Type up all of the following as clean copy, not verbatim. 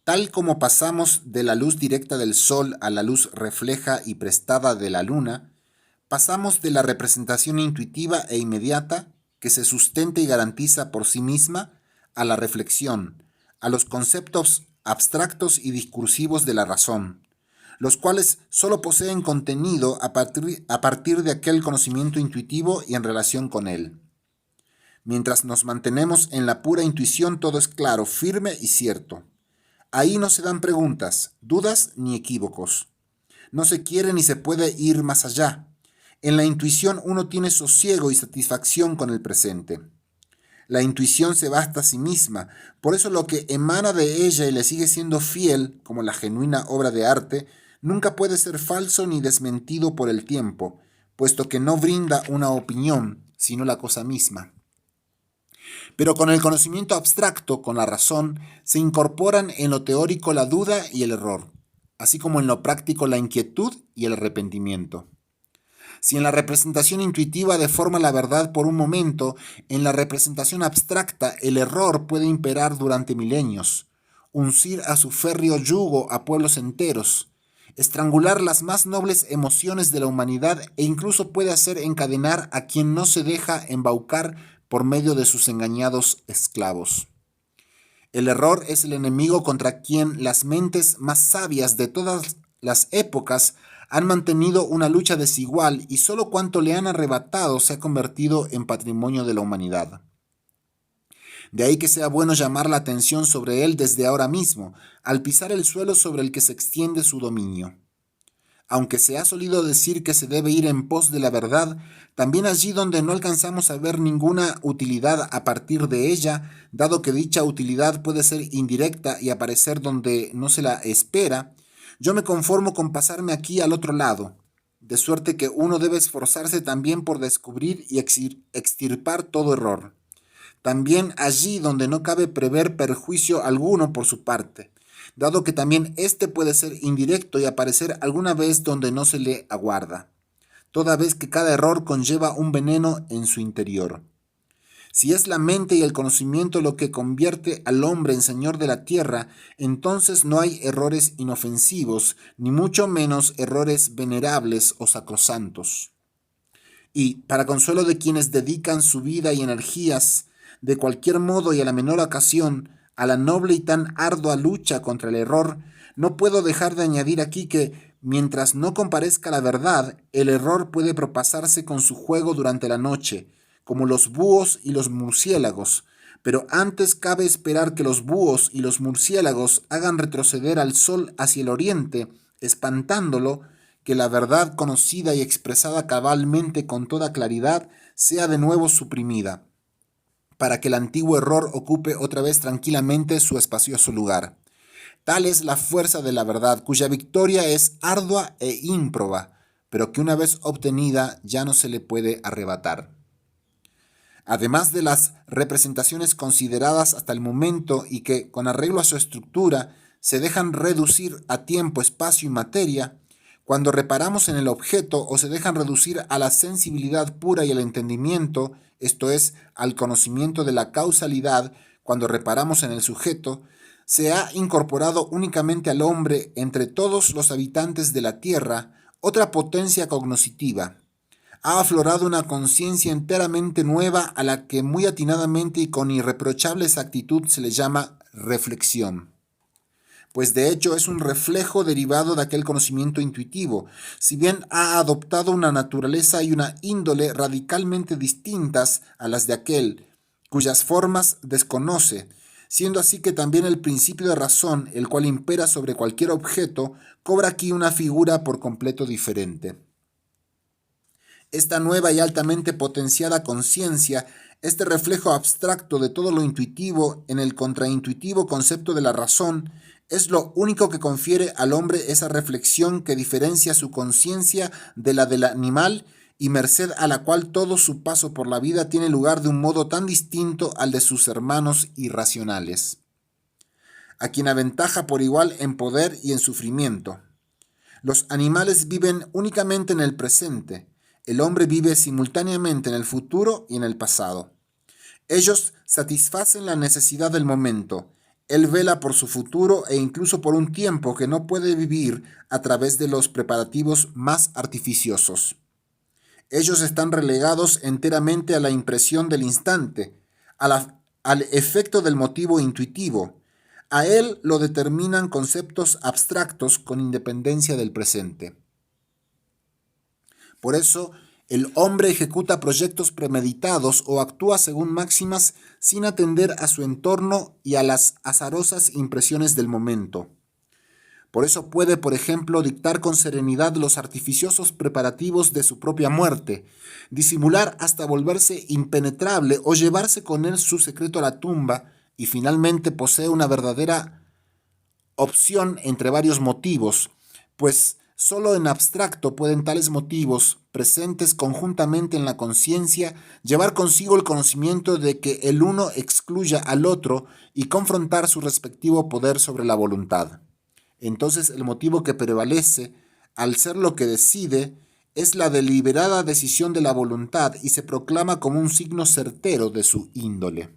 Tal como pasamos de la luz directa del sol a la luz refleja y prestada de la luna, pasamos de la representación intuitiva e inmediata, que se sustenta y garantiza por sí misma, a la reflexión, a los conceptos abstractos y discursivos de la razón, los cuales sólo poseen contenido a partir de aquel conocimiento intuitivo y en relación con él. Mientras nos mantenemos en la pura intuición, todo es claro, firme y cierto. Ahí no se dan preguntas, dudas ni equívocos. No se quiere ni se puede ir más allá. En la intuición uno tiene sosiego y satisfacción con el presente. La intuición se basta a sí misma, por eso lo que emana de ella y le sigue siendo fiel, como la genuina obra de arte, nunca puede ser falso ni desmentido por el tiempo, puesto que no brinda una opinión, sino la cosa misma. Pero con el conocimiento abstracto, con la razón, se incorporan en lo teórico la duda y el error, así como en lo práctico la inquietud y el arrepentimiento. Si en la representación intuitiva deforma la verdad por un momento, en la representación abstracta el error puede imperar durante milenios, uncir a su férreo yugo a pueblos enteros, estrangular las más nobles emociones de la humanidad e incluso puede hacer encadenar a quien no se deja embaucar por medio de sus engañados esclavos. El error es el enemigo contra quien las mentes más sabias de todas las épocas han mantenido una lucha desigual y solo cuanto le han arrebatado se ha convertido en patrimonio de la humanidad. De ahí que sea bueno llamar la atención sobre él desde ahora mismo, al pisar el suelo sobre el que se extiende su dominio. Aunque se ha solido decir que se debe ir en pos de la verdad, también allí donde no alcanzamos a ver ninguna utilidad a partir de ella, dado que dicha utilidad puede ser indirecta y aparecer donde no se la espera, yo me conformo con pasarme aquí al otro lado, de suerte que uno debe esforzarse también por descubrir y extirpar todo error. También allí donde no cabe prever perjuicio alguno por su parte, dado que también éste puede ser indirecto y aparecer alguna vez donde no se le aguarda, toda vez que cada error conlleva un veneno en su interior. Si es la mente y el conocimiento lo que convierte al hombre en señor de la tierra, entonces no hay errores inofensivos, ni mucho menos errores venerables o sacrosantos. Y, para consuelo de quienes dedican su vida y energías, de cualquier modo y a la menor ocasión, a la noble y tan ardua lucha contra el error, no puedo dejar de añadir aquí que, mientras no comparezca la verdad, el error puede propasarse con su juego durante la noche, como los búhos y los murciélagos, pero antes cabe esperar que los búhos y los murciélagos hagan retroceder al sol hacia el oriente, espantándolo, que la verdad conocida y expresada cabalmente con toda claridad sea de nuevo suprimida, para que el antiguo error ocupe otra vez tranquilamente su espacioso lugar. Tal es la fuerza de la verdad, cuya victoria es ardua e ímproba, pero que una vez obtenida ya no se le puede arrebatar. Además de las representaciones consideradas hasta el momento y que, con arreglo a su estructura, se dejan reducir a tiempo, espacio y materia, cuando reparamos en el objeto o se dejan reducir a la sensibilidad pura y al entendimiento, esto es, al conocimiento de la causalidad, cuando reparamos en el sujeto, se ha incorporado únicamente al hombre entre todos los habitantes de la tierra otra potencia cognoscitiva. Ha aflorado una conciencia enteramente nueva a la que muy atinadamente y con irreprochable exactitud se le llama reflexión. Pues de hecho es un reflejo derivado de aquel conocimiento intuitivo, si bien ha adoptado una naturaleza y una índole radicalmente distintas a las de aquel, cuyas formas desconoce, siendo así que también el principio de razón, el cual impera sobre cualquier objeto, cobra aquí una figura por completo diferente. Esta nueva y altamente potenciada conciencia, este reflejo abstracto de todo lo intuitivo en el contraintuitivo concepto de la razón, es lo único que confiere al hombre esa reflexión que diferencia su conciencia de la del animal y merced a la cual todo su paso por la vida tiene lugar de un modo tan distinto al de sus hermanos irracionales, a quien aventaja por igual en poder y en sufrimiento. Los animales viven únicamente en el presente, el hombre vive simultáneamente en el futuro y en el pasado. Ellos satisfacen la necesidad del momento, Él vela por su futuro e incluso por un tiempo que no puede vivir a través de los preparativos más artificiosos. Ellos están relegados enteramente a la impresión del instante, al efecto del motivo intuitivo. A él lo determinan conceptos abstractos con independencia del presente. Por eso, el hombre ejecuta proyectos premeditados o actúa según máximas sin atender a su entorno y a las azarosas impresiones del momento. Por eso puede, por ejemplo, dictar con serenidad los artificiosos preparativos de su propia muerte, disimular hasta volverse impenetrable o llevarse con él su secreto a la tumba, y finalmente posee una verdadera opción entre varios motivos, pues solo en abstracto pueden tales motivos, presentes conjuntamente en la conciencia, llevar consigo el conocimiento de que el uno excluya al otro y confrontar su respectivo poder sobre la voluntad. Entonces el motivo que prevalece, al ser lo que decide, es la deliberada decisión de la voluntad y se proclama como un signo certero de su índole.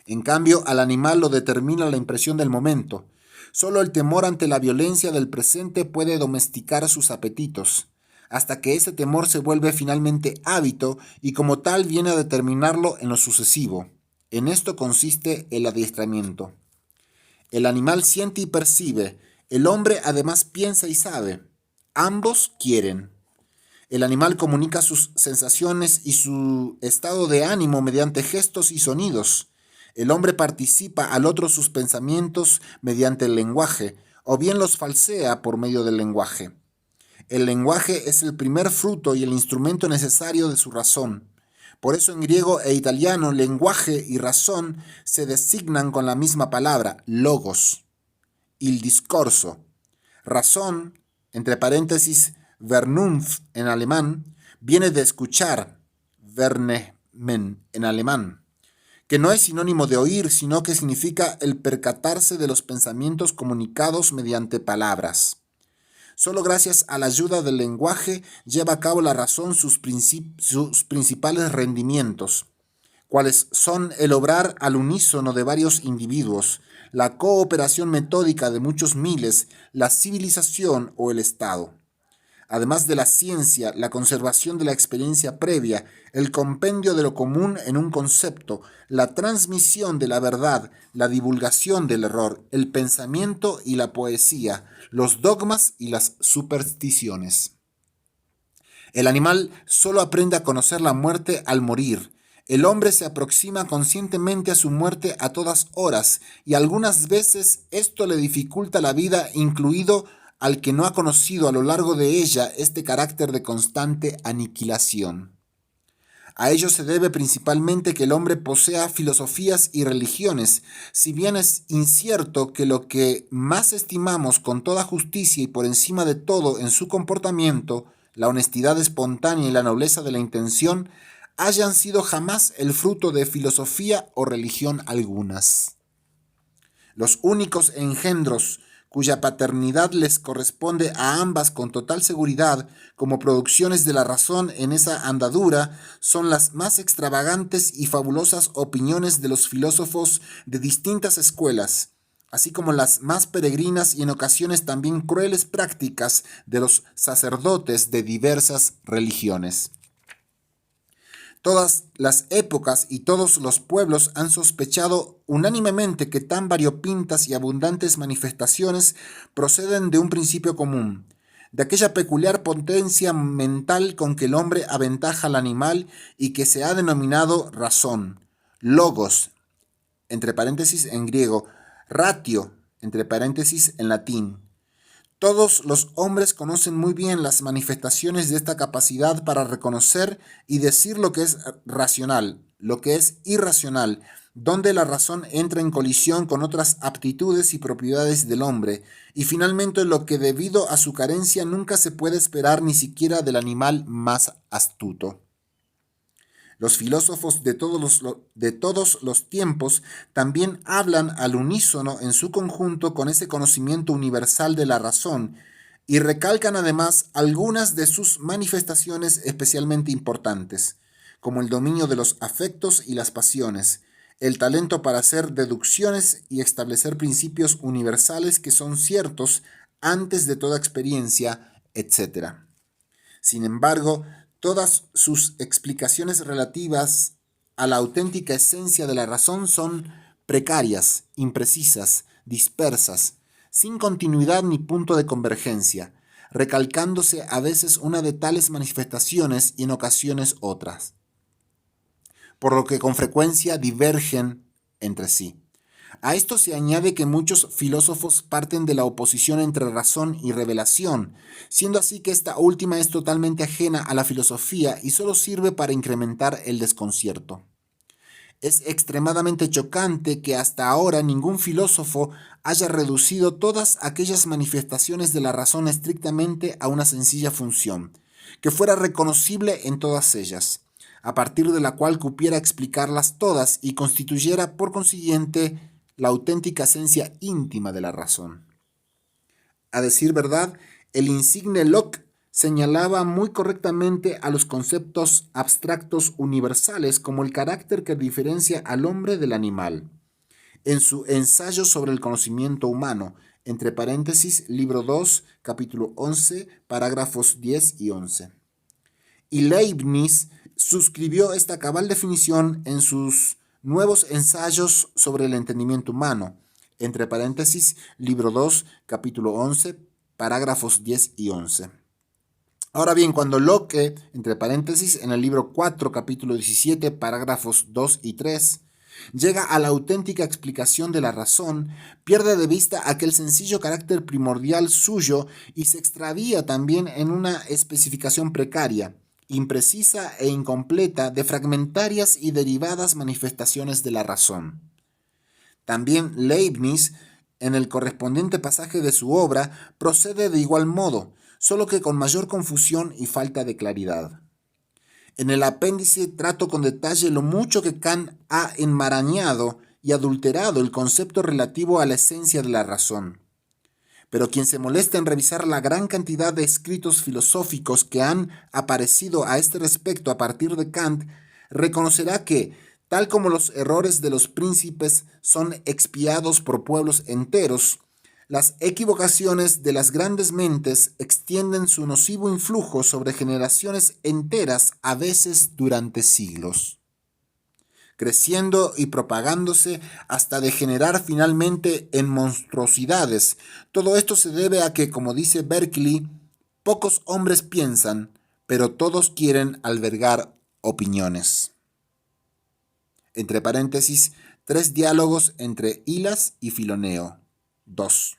En cambio, al animal lo determina la impresión del momento. Solo el temor ante la violencia del presente puede domesticar sus apetitos, hasta que ese temor se vuelve finalmente hábito y como tal viene a determinarlo en lo sucesivo. En esto consiste el adiestramiento. El animal siente y percibe, el hombre además piensa y sabe. Ambos quieren. El animal comunica sus sensaciones y su estado de ánimo mediante gestos y sonidos. El hombre participa al otro sus pensamientos mediante el lenguaje, o bien los falsea por medio del lenguaje. El lenguaje es el primer fruto y el instrumento necesario de su razón. Por eso en griego e italiano lenguaje y razón se designan con la misma palabra, logos. Il discorso. Razón, entre paréntesis, Vernunft en alemán, viene de escuchar, Vernehmen en alemán, que no es sinónimo de oír, sino que significa el percatarse de los pensamientos comunicados mediante palabras. Solo gracias a la ayuda del lenguaje lleva a cabo la razón sus principales rendimientos, cuales son el obrar al unísono de varios individuos, la cooperación metódica de muchos miles, la civilización o el Estado. Además de la ciencia, la conservación de la experiencia previa, el compendio de lo común en un concepto, la transmisión de la verdad, la divulgación del error, el pensamiento y la poesía, los dogmas y las supersticiones. El animal solo aprende a conocer la muerte al morir. El hombre se aproxima conscientemente a su muerte a todas horas y algunas veces esto le dificulta la vida, incluido al que no ha conocido a lo largo de ella este carácter de constante aniquilación. A ello se debe principalmente que el hombre posea filosofías y religiones, si bien es incierto que lo que más estimamos con toda justicia y por encima de todo en su comportamiento, la honestidad espontánea y la nobleza de la intención, hayan sido jamás el fruto de filosofía o religión algunas. Los únicos engendros cuya paternidad les corresponde a ambas con total seguridad como producciones de la razón en esa andadura, son las más extravagantes y fabulosas opiniones de los filósofos de distintas escuelas, así como las más peregrinas y en ocasiones también crueles prácticas de los sacerdotes de diversas religiones. Todas las épocas y todos los pueblos han sospechado unánimemente que tan variopintas y abundantes manifestaciones proceden de un principio común, de aquella peculiar potencia mental con que el hombre aventaja al animal y que se ha denominado razón, logos, entre paréntesis en griego, ratio, entre paréntesis en latín. Todos los hombres conocen muy bien las manifestaciones de esta capacidad para reconocer y decir lo que es racional, lo que es irracional, donde la razón entra en colisión con otras aptitudes y propiedades del hombre, y finalmente lo que debido a su carencia nunca se puede esperar ni siquiera del animal más astuto. Los filósofos de todos los tiempos también hablan al unísono en su conjunto con ese conocimiento universal de la razón y recalcan además algunas de sus manifestaciones especialmente importantes, como el dominio de los afectos y las pasiones, el talento para hacer deducciones y establecer principios universales que son ciertos antes de toda experiencia, etc. Sin embargo, todas sus explicaciones relativas a la auténtica esencia de la razón son precarias, imprecisas, dispersas, sin continuidad ni punto de convergencia, recalcándose a veces una de tales manifestaciones y en ocasiones otras, por lo que con frecuencia divergen entre sí. A esto se añade que muchos filósofos parten de la oposición entre razón y revelación, siendo así que esta última es totalmente ajena a la filosofía y solo sirve para incrementar el desconcierto. Es extremadamente chocante que hasta ahora ningún filósofo haya reducido todas aquellas manifestaciones de la razón estrictamente a una sencilla función, que fuera reconocible en todas ellas, a partir de la cual cupiera explicarlas todas y constituyera por consiguiente la auténtica esencia íntima de la razón. A decir verdad, el insigne Locke señalaba muy correctamente a los conceptos abstractos universales como el carácter que diferencia al hombre del animal. En su ensayo sobre el conocimiento humano, entre paréntesis, libro 2, capítulo 11, parágrafos 10 y 11. Y Leibniz suscribió esta cabal definición en sus nuevos ensayos sobre el entendimiento humano, entre paréntesis, libro 2, capítulo 11, parágrafos 10 y 11. Ahora bien, cuando Locke, entre paréntesis, en el libro 4, capítulo 17, parágrafos 2 y 3, llega a la auténtica explicación de la razón, pierde de vista aquel sencillo carácter primordial suyo y se extravía también en una especificación precaria, imprecisa e incompleta de fragmentarias y derivadas manifestaciones de la razón. También Leibniz, en el correspondiente pasaje de su obra, procede de igual modo, solo que con mayor confusión y falta de claridad. En el apéndice trato con detalle lo mucho que Kant ha enmarañado y adulterado el concepto relativo a la esencia de la razón. Pero quien se molesta en revisar la gran cantidad de escritos filosóficos que han aparecido a este respecto a partir de Kant, reconocerá que, tal como los errores de los príncipes son expiados por pueblos enteros, las equivocaciones de las grandes mentes extienden su nocivo influjo sobre generaciones enteras, a veces durante siglos, creciendo y propagándose hasta degenerar finalmente en monstruosidades. Todo esto se debe a que, como dice Berkeley, pocos hombres piensan, pero todos quieren albergar opiniones. Entre paréntesis, 3 diálogos entre Hilas y Filoneo. 2.